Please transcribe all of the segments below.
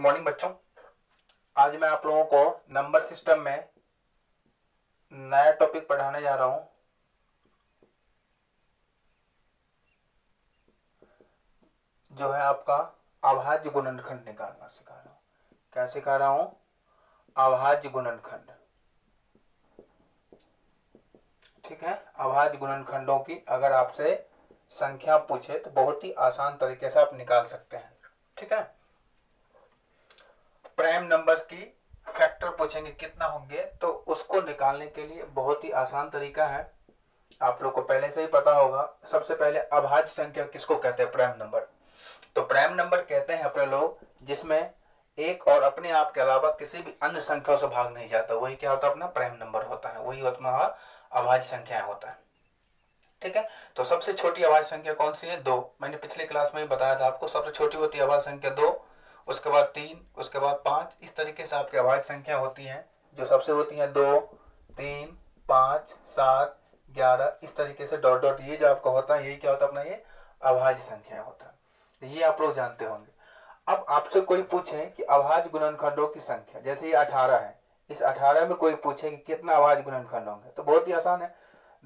Morning बच्चों। आज मैं आप लोगों को नंबर सिस्टम में नया टॉपिक पढ़ाने जा रहा हूं, जो है आपका अभाज्य गुणनखंड निकालना सिखा रहा हूं। क्या सिखा रहा हूं? अभाज्य गुणनखंड। ठीक है, अभाज्य गुणनखंडों की अगर आपसे संख्या पूछे तो बहुत ही आसान तरीके से आप निकाल सकते हैं। ठीक है, प्राइम नंबर्स की फैक्टर पूछेंगे कितना होंगे, तो उसको निकालने के लिए बहुत ही आसान तरीका है, आप लोग को पहले से ही पता होगा। सबसे पहले अभाज्य संख्या किसको कहते हैं? Prime number. तो प्राइम नंबर कहते हैं अपने लोग जिसमें एक और अपने आप के अलावा किसी भी अन्य संख्याओं से भाग नहीं जाता, वही क्या होता है? अपना प्राइम नंबर होता है, वही अपना अभाज्य संख्या होता है। ठीक है, तो सबसे छोटी अभाज्य संख्या कौन सी है? 2। मैंने पिछले क्लास में ही बताया था आपको, सबसे छोटी होती है अभाज्य संख्या 2, उसके बाद 3, उसके बाद 5। इस तरीके से आपकी अभाज्य संख्या होती है, जो सबसे होती है 2, 3, 5, 7, 11। इस तरीके से डॉट डॉट ये जो आपका होता है, यही क्या होता है? अपना ये अभाज्य संख्या होता है। ये आप लोग जानते होंगे। अब आपसे कोई पूछे कि अभाज्य गुणनखंडों की संख्या, जैसे ये 18 है, इस 18 में कोई पूछे कि कितना अभाज्य गुणनखंड होंगे, तो बहुत ही आसान है।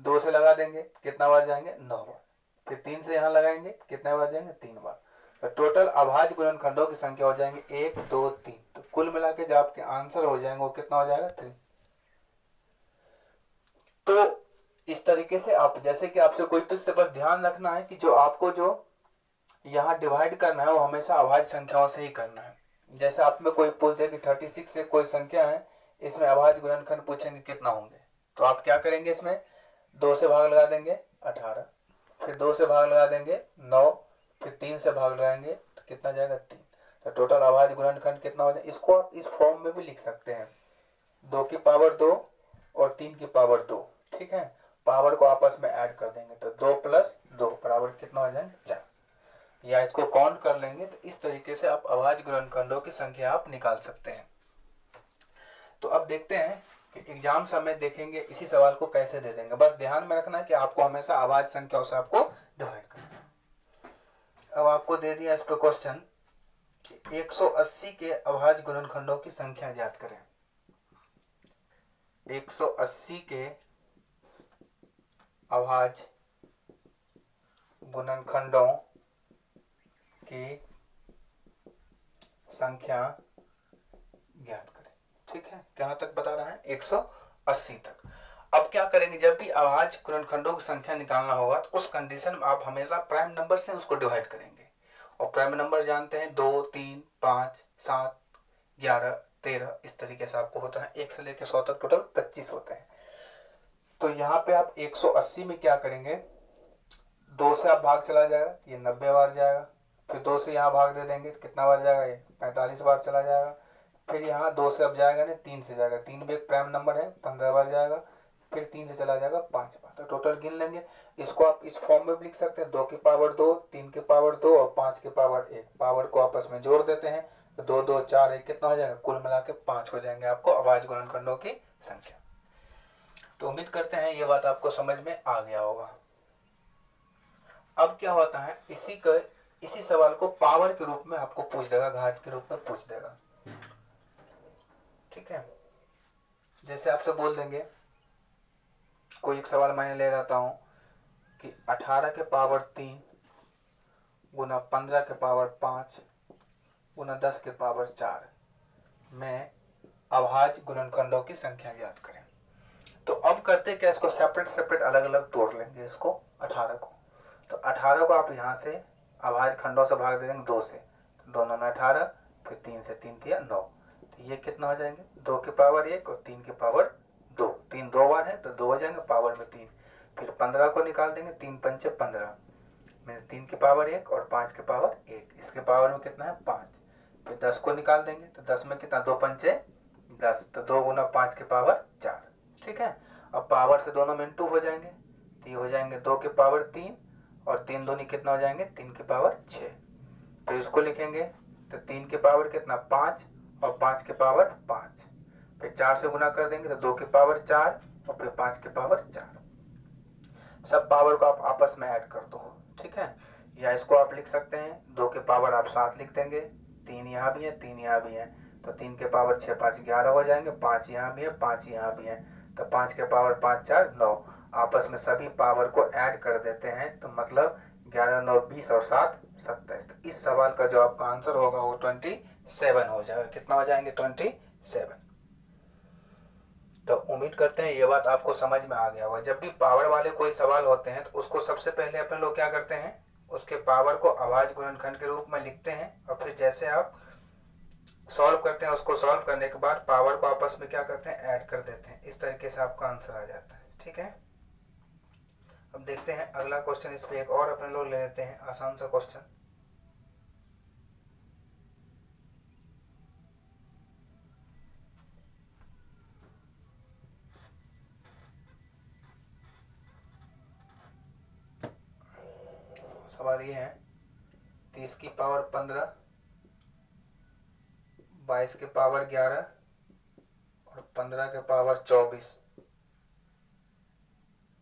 2 से लगा देंगे, कितना बार जाएंगे? 9 बार। फिर 3 से यहाँ लगाएंगे, कितने बार जाएंगे? 3 बार। तो टोटल अभाज्य गुणनखंडों की संख्या हो जाएंगे 1, 2, 3। तो कुल मिला के जो आपके आंसर हो जाएंगे वो कितना हो जाएगा? 3। तो इस तरीके से आप, जैसे कि आपसे कोई पूछे, बस ध्यान रखना है कि जो आपको जो यहाँ डिवाइड करना है वो हमेशा अभाज्य संख्याओं से ही करना है। जैसे आप में कोई पूछते कि 36 से कोई संख्या है, इसमें अभाज्य गुणनखंड पूछेंगे कितना होंगे, तो आप क्या करेंगे? इसमें 2 से भाग लगा देंगे 18, फिर 2 से भाग लगा देंगे 9, फिर 3 से भाग लगाएंगे तो कितना जाएगा? 3। तो टोटल अभाज्य गुणनखंड कितना हो जाए? इसको आप इस फॉर्म में भी लिख सकते हैं, 2 की पावर 2 और 3 की पावर 2। ठीक है, पावर को आपस में ऐड कर देंगे तो 2 + 2 बराबर कितना हो जाएंगे? 4। या इसको काउंट कर लेंगे तो इस तरीके से आप अभाज्य गुणनखंडों की संख्या आप निकाल सकते हैं। तो अब देखते हैं कि एग्जाम समय देखेंगे इसी सवाल को कैसे दे देंगे। बस ध्यान में रखना है कि आपको हमेशा अभाज्य संख्याओं से आपको डिवाइड करना है। अब आपको दे दिया इस पे क्वेश्चन, 180 के अभाज्य गुणनखंडों की संख्या ज्ञात करें। 180 के अभाज्य गुणनखंडों की संख्या ज्ञात करें। ठीक है, कहां तक बता रहा है? 180 तक। अब क्या करेंगे? जब भी अभाज्य गुणनखंडों की संख्या निकालना होगा तो उस कंडीशन में आप हमेशा प्राइम नंबर से उसको डिवाइड करेंगे। और प्राइम नंबर जानते हैं 2, 3, 5, 7, 11, 13। इस तरीके से आपको होता है 1 से लेकर 100 तक, टोटल 25 होते हैं। तो यहाँ पे आप 180 में क्या करेंगे? 2 से आप भाग चला जाएगा, ये 90 बार जाएगा। फिर 2 से यहाँ भाग दे देंगे, कितना बार जाएगा? ये 45 बार चला जाएगा। फिर यहाँ 2 से अब जाएगा नहीं, 3 से जाएगा, 3 भी एक प्राइम नंबर है, 15 बार जाएगा। फिर 3 से चला जाएगा 5 बार। तो टोटल गिन लेंगे। इसको आप इस फॉर्म में भी लिख सकते हैं, 2 की पावर 2, 3 की पावर 2 और 5 की पावर 1। पावर को आपस में जोड़ देते हैं तो 2, 2, 4, 1 कितना हो जाएगा? कुल मिला के 5 हो जाएंगे आपको अभाज्य गुणनखंडों की संख्या। तो उम्मीद करते हैं ये बात आपको समझ में आ गया होगा। अब क्या होता है, इसी सवाल को पावर के रूप में आपको पूछ देगा, घात के रूप में पूछ देगा। ठीक है, जैसे आपसे बोल देंगे, कोई एक सवाल मैंने ले रहता हूं कि 18 के पावर 3 गुना 15 के पावर 5 गुना 10 के पावर 4 में अभाज्य गुणनखंडों की संख्या ज्ञात करें। तो अब करते क्या, इसको सेपरेट अलग अलग तोड़ लेंगे, इसको 18 को। तो 18 को आप यहाँ से अभाज्य खंडों से भाग दे देंगे 2 से, तो दोनों में 18, फिर 3 से 3 दिया 9। तो ये कितना हो जाएंगे? 2 की पावर 1 और 3 की पावर 2। 3 2 बार है तो 2 हो जाएंगे, पावर में 3। फिर 15 को निकाल देंगे, 3 पंचे 15 मीन्स 3 की पावर 1 और 5 की पावर 1। इसके पावर में कितना है? 5। फिर 10 को निकाल देंगे तो 10 में कितना? 2 पंचे 10, तो 2 गुना 5 की पावर 4। ठीक है, अब पावर से दोनों में इंटू हो जाएंगे, तो ये हो जाएंगे 2 की पावर 3 और 3 दूनी कितना हो जाएंगे? 3 की पावर 6। तो इसको लिखेंगे तो 3 की पावर कितना? 5 और 5 की पावर 5। फिर 4 से गुना कर देंगे तो 2 की पावर 4 और फिर 5 की पावर 4। सब पावर को आप आपस में ऐड कर दो। ठीक है, या इसको आप लिख सकते हैं 2 की पावर आप 7 लिख देंगे, 3 यहाँ भी है, 3 यहाँ भी है, तो 3 के पावर 6 5 11 हो जाएंगे, 5 यहाँ भी है, 5 यहाँ भी है, तो 5 के पावर 5 4 9। आपस में सभी पावर को ऐड कर देते हैं, तो मतलब 11 9 20 और 7 27। तो इस सवाल का जो आपका आंसर होगा वो 27 हो जाएगा। कितना हो जाएंगे? 27। तो उम्मीद करते हैं ये बात आपको समझ में आ गया होगा। जब भी पावर वाले कोई सवाल होते हैं तो उसको सबसे पहले अपने लोग क्या करते हैं, उसके पावर को अभाज्य गुणनखंड के रूप में लिखते हैं, और फिर जैसे आप सॉल्व करते हैं उसको सॉल्व करने के बाद पावर को आपस में क्या करते हैं, ऐड कर देते हैं। इस तरीके से आपका आंसर आ जाता है। ठीक है, अब देखते हैं अगला क्वेश्चन। इस पे एक और अपने लोग ले लेते हैं आसान सा क्वेश्चन। सवाल ये है, 30 की पावर 15, 22 के पावर 11 और 15 के पावर 24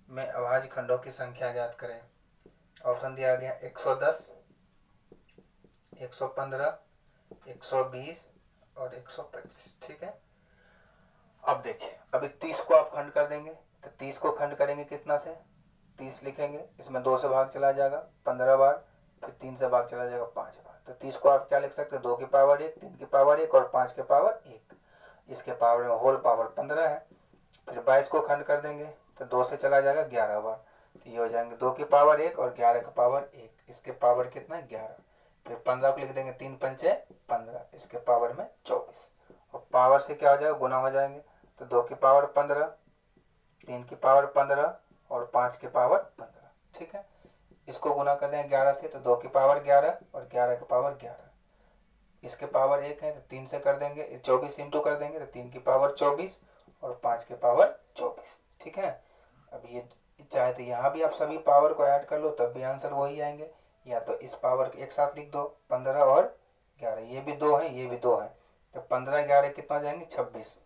में अभाज्य खंडों की संख्या ज्ञात करें। ऑप्शन दिया गया 110, 115, 120 और 125। ठीक है, अब देखिए, अभी 30 को आप खंड कर देंगे, तो 30 को खंड करेंगे कितना से, 30 लिखेंगे, इसमें 2 से भाग चला जाएगा 15 बार, फिर 3 से भाग चला जाएगा 5 बार। तो 30 को आप क्या लिख सकते हैं, 2 की पावर 1, 3 की पावर 1 और 5 के पावर 1। इसके पावर में होल पावर 15 है। फिर 22 को खंड कर देंगे तो 2 से चला जाएगा 11 बार, तो ये हो जाएंगे 2 की पावर 1 और 11 का पावर 1। इसके पावर कितना है, 11। फिर 15 को लिख देंगे 3 पंचे 15, इसके पावर में 24। और पावर से क्या हो जाएगा, गुना हो जाएंगे, तो 2 की पावर 15, 3 की पावर 15 और 5 की पावर 15। ठीक है, इसको गुना कर देंगे 11 से, तो 2 की पावर 11 और 11 की पावर 11। इसके पावर 1 है तो 3 से कर देंगे, 24 इंटू कर देंगे, तो 3 की पावर 24 और 5 की पावर 24। ठीक है, अब ये चाहे तो यहाँ भी आप सभी पावर को ऐड कर लो तब भी आंसर वही आएंगे, या तो इस पावर को एक साथ लिख दो, 15 और 11, ये भी 2 है, ये भी 2 है, तो 15 11 कितना हो जाएंगे, 26।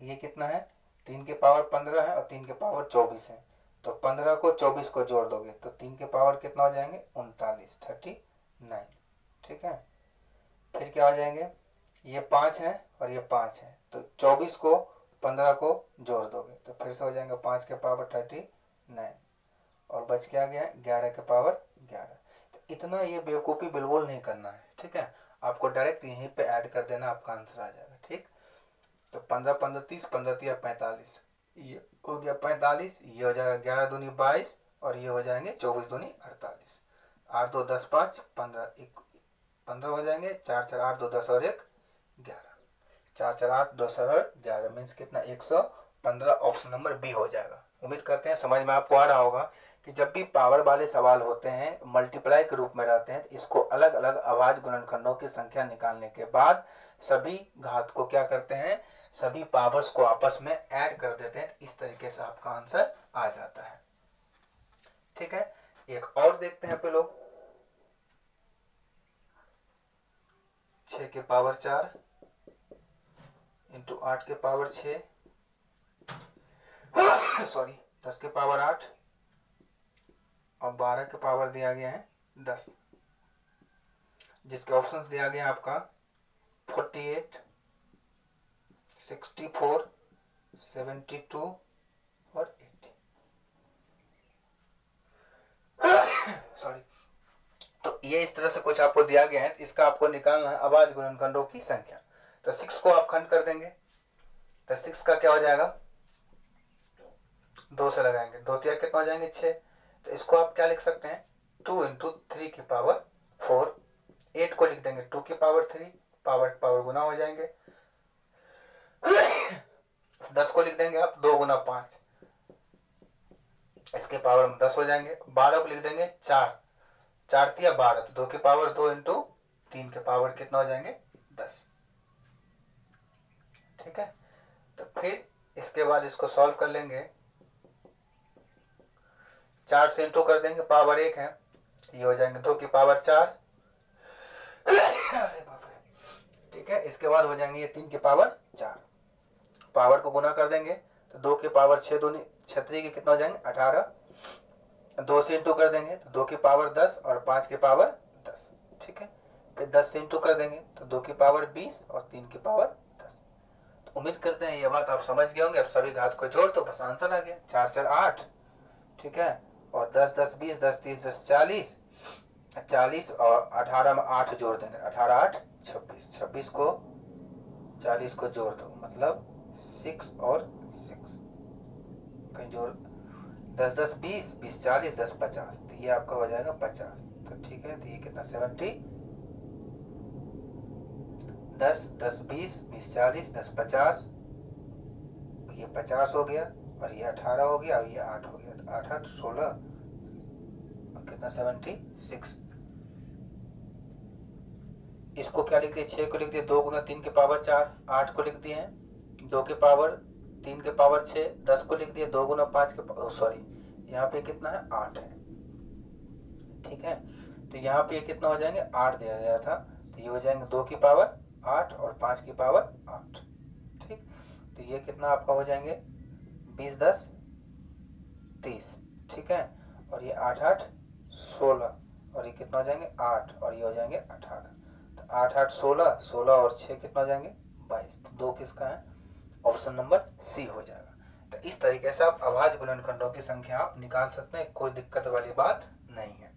ये कितना है, 3 के पावर 15 है और 3 के पावर 24 है, तो 15 को 24 को जोड़ दोगे तो 3 के पावर कितना हो जाएंगे, 39, 39। ठीक है, फिर क्या हो जाएंगे, ये 5 है और ये 5 है, तो 24 को 15 को जोड़ दोगे तो फिर से हो जाएंगे 5 के पावर 39, और बच क्या गया, 11 के पावर 11। तो इतना ये बेवकूफ़ी बिल्कुल नहीं करना है। ठीक है, आपको डायरेक्ट यहीं पे ऐड कर देना, आपका आंसर आ जाएगा। ठीक, तो 15 15 30, 15 3 45, ये हो गया 45, ये हो जाएगा 11 दूनी 22 और ये हो जाएंगे 24 दूनी 48। 8 2 10 5 15 15 हो जाएंगे, 4 4 8 2 10 और 1 11, 4 4 8 2 और 11 मीन्स कितना, 115। ऑप्शन नंबर बी हो जाएगा। उम्मीद करते हैं समझ में आपको आ रहा होगा कि जब भी पावर वाले सवाल होते हैं, मल्टीप्लाई के रूप में रहते हैं, तो इसको अलग अलग अभाज्य गुणनखंडों की संख्या निकालने के बाद सभी घात को क्या करते हैं, सभी पावर्स को आपस में ऐड कर देते हैं, इस तरीके से आपका आंसर आ जाता है। ठीक है, एक और देखते हैं पे लोग, 6 के पावर 4 इंटू 8 के पावर 6 सॉरी 10 के पावर 8 और 12 के पावर दिया गया है 10, जिसके ऑप्शंस दिया गया है आपका 48, 64, 72 और 80। सॉरी, तो ये इस तरह से कुछ आपको दिया गया है, इसका आपको निकालना है अभाज्य गुणनखंडों की संख्या। तो 6 को आप खंड कर देंगे, तो 6 का क्या हो जाएगा, 2 से लगाएंगे, 2 3 कितना हो जाएंगे 6, तो इसको आप क्या लिख सकते हैं, 2 इंटू 3 की पावर 4। 8 को लिख देंगे 2 की पावर 3, पावर गुना हो जाएंगे। 10 को लिख देंगे आप 2 गुना 5, इसके पावर में 10 हो जाएंगे। 12 को लिख देंगे 4, 4 3 12, तो 2 की पावर 2 इंटू 3 के पावर कितना हो जाएंगे 10। ठीक है, तो फिर इसके बाद इसको सॉल्व कर लेंगे, 4 से इंटू कर देंगे, पावर 1 है, ये हो जाएंगे 2 की पावर 4। अरे बाप रे। ठीक है, इसके बाद हो जाएंगे ये 3 की पावर 4, पावर को गुना कर देंगे तो 2 की पावर 6 दूनी 36 के कितना हो जाएंगे 18। 2 से इंटू कर देंगे तो 2 की पावर 10 और 5 की पावर 10। ठीक है, फिर 10 से इंटू कर देंगे तो 2 की पावर 20 और 3 की पावर 10। तो उम्मीद करते हैं ये बात आप समझ गए होंगे। अब सभी घात को जोड़ तो बस आंसर आ गया, 4 4 8, ठीक है। और 10 10 20, 10 30 10 40, 40 और 18 में 8 जोड़ देंगे, 18 8 26, 26 को 40 को जोड़ दो मतलब 6 और 6, कहीं जोड़ 10 10 20, 20 40, 10 50, तो ये आपका हो जाएगा 50। तो ठीक है, तो ये कितना 70, 10 10 20, 20 40, 10 50, ये 50 हो गया और ये 18 हो गया और ये 8 हो गया, तो 8 8 16 कितना 76। इसको क्या लिख दिए, 6 को लिख दिए 2 गुना 3 के पावर 4, 8 को लिख दिए हैं 2 के पावर 3 के पावर 6, 10 को लिख दिए 2 गुना 5 के सॉरी यहाँ पे कितना है 8 है, ठीक है। तो यहाँ पे कितना हो जाएंगे 8 दिया गया था, तो ये हो जाएंगे 2 की पावर 8 और 5 की पावर 8, ठीक। तो ये कितना आपका हो जाएंगे 20 10 30, ठीक है। और ये 8 8 16 और ये कितना हो जाएंगे 8 और ये हो जाएंगे 18, तो 8 8 16, 16 और 6 कितना हो जाएंगे 22, तो 2 किसका है, ऑप्शन नंबर सी हो जाएगा। तो इस तरीके से आप अभाज्य गुणनखंडों की संख्या आप निकाल सकते हैं, कोई दिक्कत वाली बात नहीं है।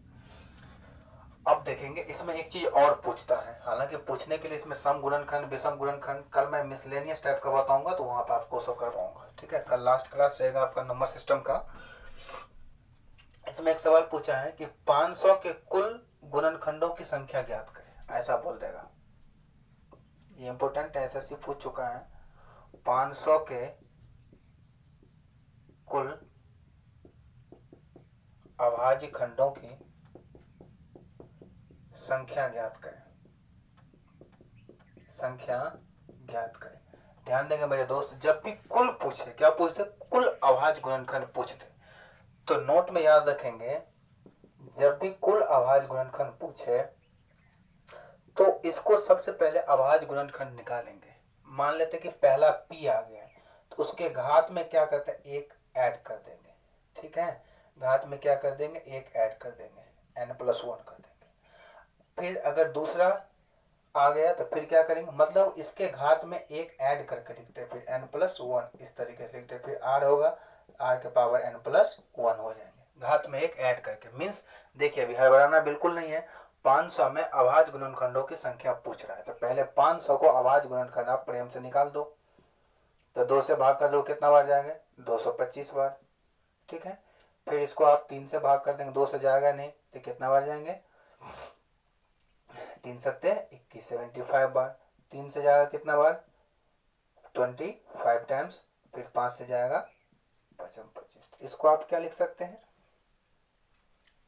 अब देखेंगे इसमें एक चीज और पूछता है, हालांकि पूछने के लिए इसमें सम गुणनखंड विषम गुणनखंड कल मैं मिसलेनियस टाइप का बताऊंगा तो वहां पर आपको शो कर पाऊंगा, ठीक है। कल लास्ट क्लास रहेगा आपका नंबर सिस्टम का। इसमें एक सवाल पूछा है कि 500 के कुल गुणनखंडों की संख्या ज्ञात करें, ऐसा बोल देगा। ये इंपोर्टेंट है, एसएससी पूछ चुका है। 500 के कुल अभाज्य खंडों की संख्या ज्ञात करें, संख्या ज्ञात करें। ध्यान देंगे मेरे दोस्त, जब भी कुल पूछे, क्या पूछते, कुल अभाज्य गुणनखंड पूछते, तो नोट में याद रखेंगे जब भी कुल अभाज्य गुणनखंड पूछे तो इसको सबसे पहले अभाज्य गुणनखंड निकालेंगे। मान लेते कि पहला p आ गया तो उसके घात में क्या करते हैं, एक ऐड कर देंगे, ठीक है। घात में क्या कर देंगे, एक ऐड कर देंगे, n + 1 कर देंगे। फिर अगर दूसरा आ गया तो फिर क्या करेंगे, मतलब इसके घात में एक ऐड करके लिखते हैं, फिर n + 1 इस तरीके से लिखते हैं। फिर r होगा, r के पावर n + 1 हो जाएंगे, घात में एक ऐड करके। मीन्स देखिए अभी हड़बड़ाना बिल्कुल नहीं है, 500 में अभाज्य गुणनखंडों की संख्या पूछ रहा है तो पहले 500 को अभाज्य गुणनखंड आप प्रेम से निकाल दो, तो 2 से भाग कर दो कितना बार जाएंगे, 225 बार, ठीक है। फिर इसको आप 3 से भाग कर देंगे, 2 से जाएगा नहीं तो कितना बार जाएंगे, 3 सत्ते 21, 75 बार। 3 से जाएगा कितना बार, 25 टाइम्स। फिर 5 से जाएगा 25। इसको आप क्या लिख सकते हैं,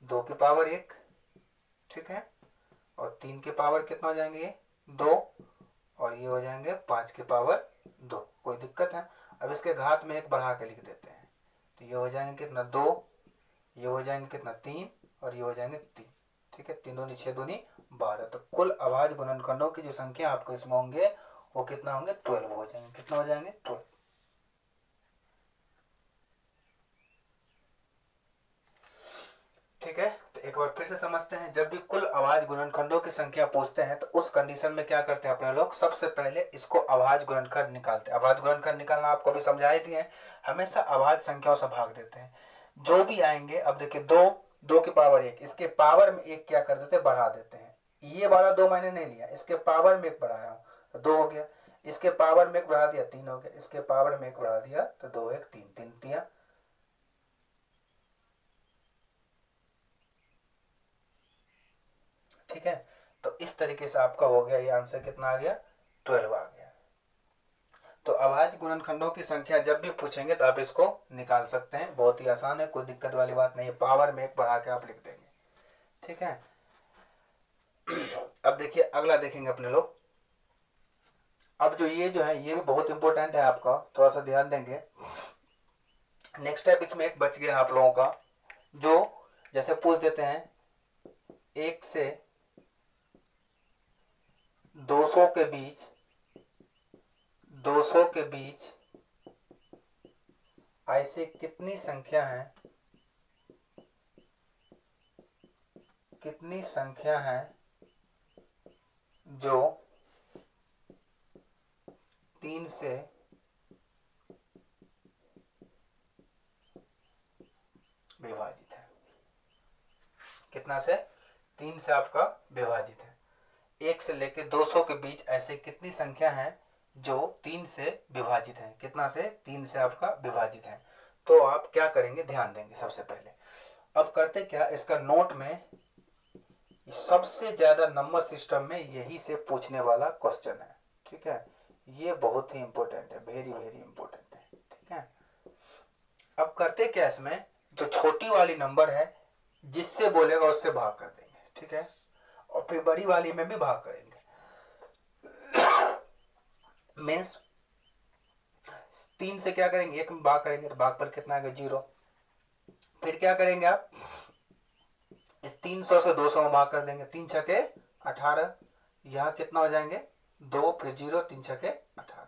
2 की पावर 1, ठीक है। और 3 की पावर कितना हो जाएंगे, ये 2 और ये हो जाएंगे 5 की पावर 2। कोई दिक्कत है, अब इसके घात में एक बढ़ा के लिख देते हैं, तो ये हो जाएंगे कितना 2, ये हो जाएंगे कितना 3 और ये हो जाएंगे 3, ठीक है। 3 दूनी 6 दूनी 12। तो कुल अभाज्य गुणनखंडों की जो संख्या आपको इसमें होंगे वो कितना होंगे, 12 हो जाएंगे। कितना हो जाएंगे, 12। ठीक है, तो एक बार फिर से समझते हैं, जब भी कुल अभाज्य गुणनखंडों की संख्या पूछते हैं तो उस कंडीशन में क्या करते हैं अपने लोग, सबसे पहले इसको अभाज्य गुणनखंड निकालते हैं। अभाज्य गुणनखंड निकालना आपको भी समझाई थी है, हमेशा अभाज्य संख्याओं से भाग देते हैं जो भी आएंगे। अब देखिए 2 की पावर 1, इसके पावर में एक क्या कर देते हैं, बढ़ा देते हैं। ये वाला 2 मैंने नहीं लिया, इसके पावर में एक बढ़ाया हूँ तो 2 हो गया, इसके पावर में एक बढ़ा दिया 3 हो गया, इसके पावर में एक बढ़ा दिया तो 2 1 3 3 दिया, ठीक है। तो इस तरीके से आपका हो गया, ये आंसर कितना आ गया, 12 आ गया। तो अभाज्य गुणनखंडों की संख्या जब भी पूछेंगे तो आप इसको निकाल सकते हैं, बहुत ही आसान है, कोई दिक्कत वाली बात नहीं है। पावर में एक बढ़ा के आप लिख देंगे, ठीक है। अब देखिए अगला देखेंगे अपने लोग। अब जो है ये भी बहुत इंपॉर्टेंट है, आपका थोड़ा सा ध्यान देंगे। नेक्स्ट स्टेप इसमें एक बच गया आप लोगों का, जो जैसे पूछ देते हैं 1 से 200 के बीच, 200 के बीच ऐसे कितनी संख्या है, कितनी संख्या है जो 3 से विभाजित है। कितना से? 3 से आपका विभाजित है। 1 से लेके 200 के बीच ऐसे कितनी संख्या है जो 3 से विभाजित है? कितना से? 3 से आपका विभाजित है। तो आप क्या करेंगे, ध्यान देंगे सबसे पहले। अब करते क्या, इसका नोट में सबसे ज्यादा नंबर सिस्टम में यही से पूछने वाला क्वेश्चन है, ठीक है। ये बहुत ही इंपॉर्टेंट है, वेरी वेरी इंपॉर्टेंट है, ठीक है। अब करते क्या, इसमें जो छोटी वाली नंबर है जिससे बोलेगा उससे भाग कर देंगे, ठीक है, और फिर बड़ी वाली में भी भाग करेंगे। मीन्स 3 से क्या करेंगे, 1 में भाग करेंगे तो भागफल कितना आएगा, 0। फिर क्या करेंगे आप, इस 300 से 200 में भाग कर देंगे, 3 छके 18, यहाँ कितना हो जाएंगे 2, फिर 0, 3 छके 18।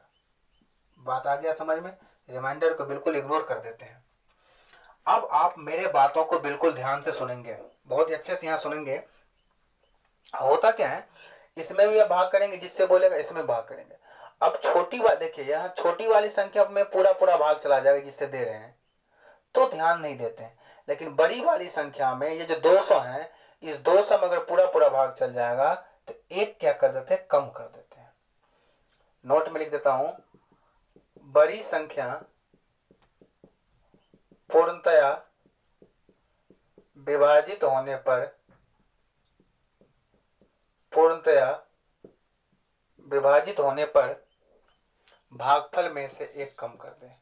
बात आ गया समझ में? रिमाइंडर को बिल्कुल इग्नोर कर देते हैं। अब आप मेरे बातों को बिल्कुल ध्यान से सुनेंगे, बहुत अच्छे से यहाँ सुनेंगे। होता क्या है, इसमें भी आप भाग करेंगे, जिससे बोलेगा इसमें भाग करेंगे। अब छोटी बात देखिए, यहाँ छोटी वाली संख्या में पूरा पूरा भाग चला जाएगा जिससे दे रहे हैं, तो ध्यान नहीं देते हैं। लेकिन बड़ी वाली संख्या में ये जो 200 है, इस 200 में अगर पूरा पूरा भाग चल जाएगा तो एक क्या कर देते हैं, कम कर देते हैं। नोट में लिख देता हूं, बड़ी संख्या पूर्णतया विभाजित होने पर, पूर्णतया विभाजित होने पर भागफल में से एक कम कर दें।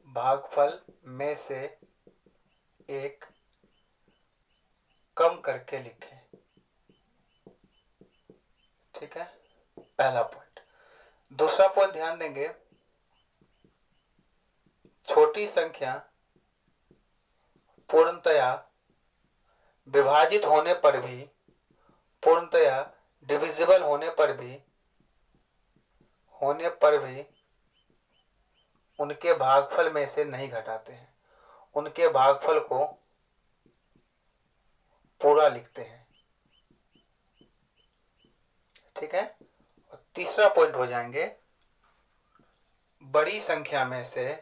भागफल में से एक कम करके लिखें, ठीक है, पहला पॉइंट। दूसरा पॉइंट ध्यान देंगे, छोटी संख्या पूर्णतया विभाजित होने पर भी, पूर्णतया डिविजिबल होने पर भी उनके भागफल में से नहीं घटाते हैं, उनके भागफल को पूरा लिखते हैं, ठीक है। और तीसरा पॉइंट हो जाएंगे, बड़ी संख्या में से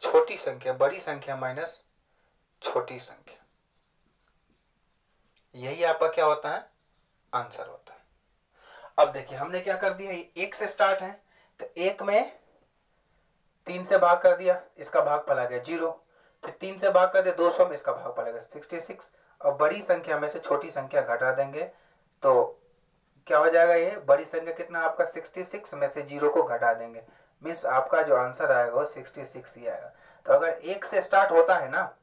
छोटी संख्या, बड़ी संख्या माइनस छोटी संख्या, यही आपका क्या होता है, आंसर होता है। अब देखिए हमने क्या कर दिया, ये 1 से स्टार्ट है तो 1 में 3 से भाग कर दिया, इसका भागफल आ गया 0। फिर 3 से भाग कर दिया 200 में, इसका भागफल आ गया 66। और बड़ी संख्या में से छोटी संख्या घटा देंगे तो क्या हो जाएगा, ये बड़ी संख्या कितना आपका 66 में से 0 को घटा देंगे, मीन्स आपका जो आंसर आएगा वो 66 ही आएगा। तो अगर 1 से स्टार्ट होता है ना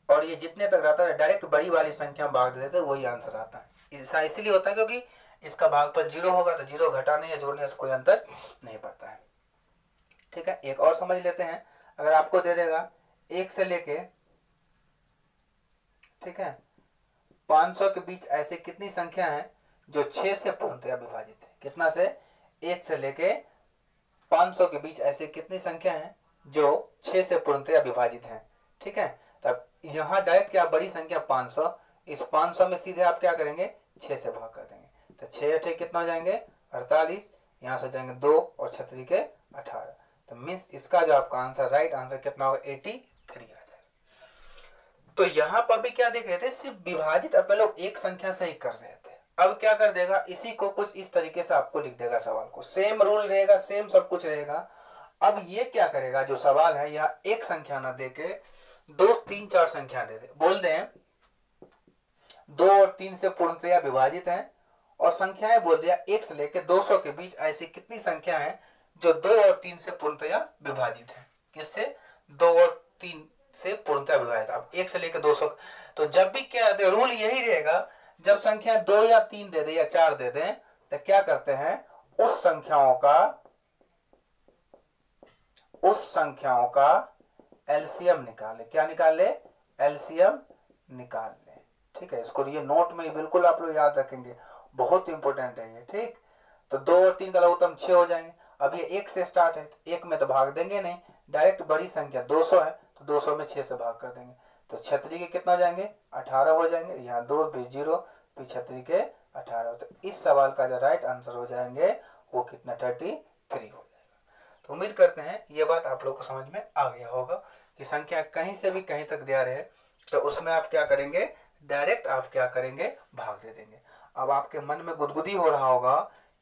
और ये जितने तक रहता है डायरेक्ट बड़ी वाली संख्या में भाग देते, वही आंसर आता है। ऐसा इसलिए होता है क्योंकि इसका भागफल 0 होगा तो 0 घटाने या जोड़ने से कोई अंतर नहीं पड़ता है, ठीक है। एक और समझ लेते हैं, अगर आपको दे देगा 1 से लेके, ठीक है, 500 के बीच ऐसे कितनी संख्या है जो 6 से पूर्णतया विभाजित है। कितना से? 1 से लेके 500 के बीच ऐसे कितनी संख्या है जो 6 से पूर्णतया विभाजित है, ठीक है। तब यहाँ डायरेक्ट क्या, बड़ी संख्या 500, इस 500 में सीधे आप क्या करेंगे, 6 से भाग कर देंगे, तो 6 अठे कितना हो जाएंगे 48, यहाँ से हो जाएंगे 2 और 36 के 18। तो मीन्स इसका जो आपका आंसर, राइट आंसर कितना होगा, 83 आ जाएगा। तो यहाँ पर भी क्या देख रहे थे, सिर्फ विभाजित अपने लोग एक संख्या से ही कर रहे थे। अब क्या कर देगा, इसी को कुछ इस तरीके से आपको लिख देगा, सवाल को सेम रूल रहेगा, सेम सब कुछ रहेगा। अब ये क्या करेगा, जो सवाल है यहाँ एक संख्या ना देके 2, 3, 4 संख्या दे दे, बोल दें 2 और 3 से पूर्णतया विभाजित है, और संख्याएं बोल दिया 1 से लेकर 200 के बीच ऐसी कितनी संख्या है जो 2 और 3 से पूर्णतया विभाजित है। किससे? 2 और 3 से पूर्णतया विभाजित। अब 1 से लेकर 200, तो जब भी क्या रूल यही रहेगा, जब संख्या 2 या 3 दे दे या 4 दे दे तो क्या करते हैं, उस संख्याओं का एलसीएम निकाले। क्या निकाले? एलसीएम निकाल ले, ठीक है। इसको ये नोट में बिल्कुल आप लोग याद रखेंगे, बहुत इंपॉर्टेंट है ये, ठीक। तो 2 और 3 का लघुत्तम 6 हो जाएंगे। अब ये 1 से स्टार्ट है, 1 में तो भाग देंगे नहीं, डायरेक्ट बड़ी संख्या 200 है तो 200 में 6 से भाग कर देंगे, तो छतरी के कितना हो जाएंगे 18 हो जाएंगे, यहाँ 2 भी 0 भी छतरी के 18। तो इस सवाल का जो राइट आंसर हो जाएंगे वो कितना 33 हो जाएगा। तो उम्मीद करते हैं ये बात आप लोग को समझ में आ गया होगा कि संख्या कहीं से भी कहीं तक दिया रहे तो उसमें आप क्या करेंगे, डायरेक्ट आप क्या करेंगे, भाग दे देंगे। अब आपके मन में गुदगुदी हो रहा होगा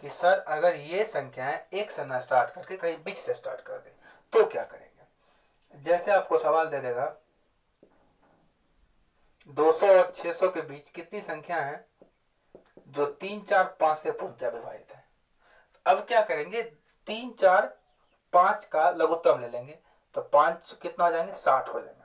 कि सर अगर ये संख्याएं एक से ना स्टार्ट करके कहीं बीच से स्टार्ट कर दे तो क्या करेंगे। जैसे आपको सवाल दे देगा 200 और 600 के बीच कितनी संख्या है जो 3, 4, 5 से पूर्णतः विभाजित है। अब क्या करेंगे, 3, 4, 5 का लघुत्तम ले लेंगे तो 5 कितना हो जाएंगे 60 हो जाएंगे।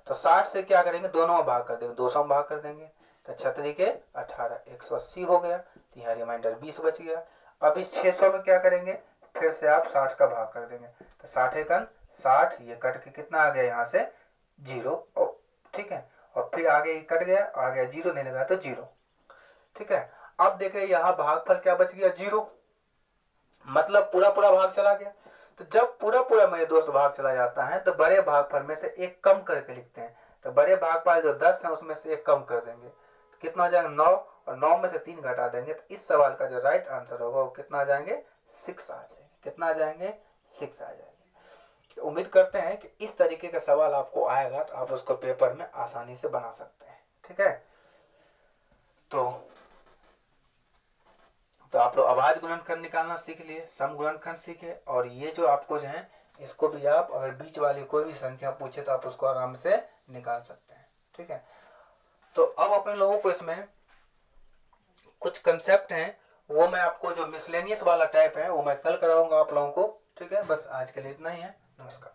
तो 60 से क्या करेंगे, दोनों में भाग कर देंगे, 200 में भाग कर देंगे तो छतरी के 18 180 हो गया। तो यहाँ रिमाइंडर 20 बच गया। अब इस 600 में क्या करेंगे, फिर से आप 60 का भाग कर देंगे तो 60 एकन 60, ये कट के कितना आ गया यहाँ से 0, ठीक है। और फिर आगे कट गया, आ गया 0 नहीं लगा तो 0, ठीक है। अब देखें यहाँ भागफल क्या बच गया 0, मतलब पूरा पूरा भाग चला गया। तो जब पूरा पूरा मेरे दोस्त भाग चला जाता है तो बड़े भागफल में से एक कम करके लिखते हैं। तो बड़े भागफल जो 10 है उसमें से एक कम कर देंगे तो कितना हो जाएगा 9, और 9 में से 3 घटा देंगे तो इस सवाल का जो राइट आंसर होगा वो कितना आ जाएंगे 6 आ जाएंगे। कितना आ जाएंगे 6 आ जाएंगे। तो उम्मीद करते हैं कि इस तरीके का सवाल आपको आएगा तो आप उसको पेपर में आसानी से बना सकते हैं, ठीक है। तो आप लोग आवाज गुणनखंड निकालना सीख लिए, सम गुणनखंड सीखे, और ये जो आपको जो है इसको भी आप अगर बीच वाली कोई भी संख्या पूछे तो आप उसको आराम से निकाल सकते हैं, ठीक है। तो अब अपने लोगों को इसमें कुछ कंसेप्ट हैं वो मैं आपको जो मिसलेनियस वाला टाइप है वो मैं कल कराऊंगा आप लोगों को, ठीक है। बस आज के लिए इतना ही है, नमस्कार।